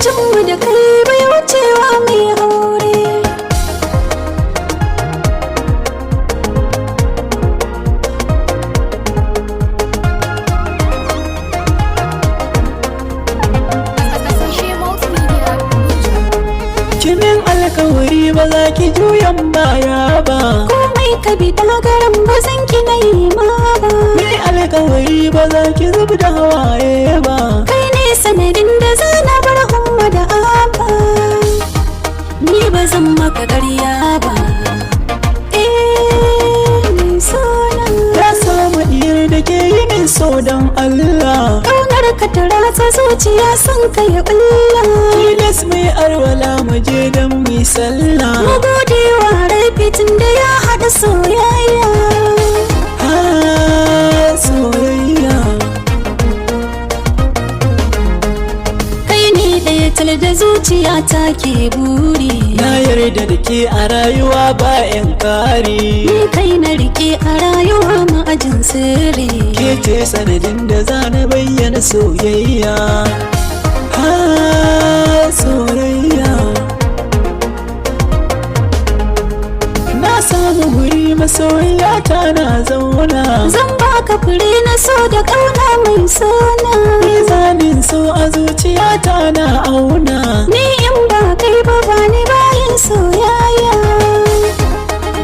mutuncinmu da kai bai wucewa mai aure. Kimin alkawari ba za ki juyan baya ba, komai ka bi dagaran ba zan ki na yi ma ba. ni alkawari ba za ki zub da hawaye ba. Kai ne sanadin da zana bar umma da abba, ni ba zan maka ƙarya ba. Mai sona Ya samu diyar da ke yi min so don Allah, ƙaunar ka ta ratsa zuciya son ka ya ɓulla. tilas mai arwala mu je don mu sallah. Mu gode wa rafitin da ya haɗa soyayya. Soyayya Kai ne ɗaya tal da zuciya ta ke buri, na yarda da ke a rayuwa ba in kare. ni kai na rike a rayuwa ma'ajin sirri. Ke ce sanadin da za na bayyana soyayya. Soyayya na samu guri masoyiya ta na zauna, Zan baka fure na so da ƙauna mai sona. mizanin so a zuciyata na auna. Ni in ba kai ba ba ni bayin soyayya,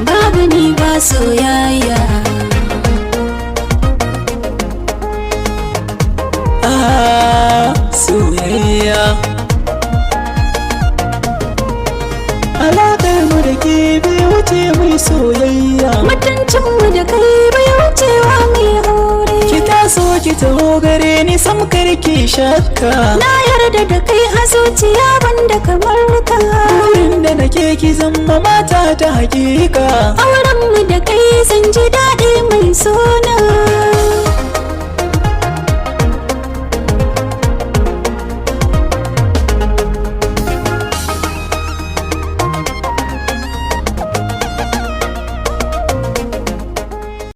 babu ni ba soyayya. Soyayya alaƙar mu da ke bai wuce mai soyayya. Mutuncinmu da kai bai wucewa mai aure. Ki taso ki taho gare ni sam karki shakka, Na yarda da kai a zuciya banda kamar ka. wurin da nake ki zama mata ta hakika. Aurenmu da kai zan ji daɗi mai sona.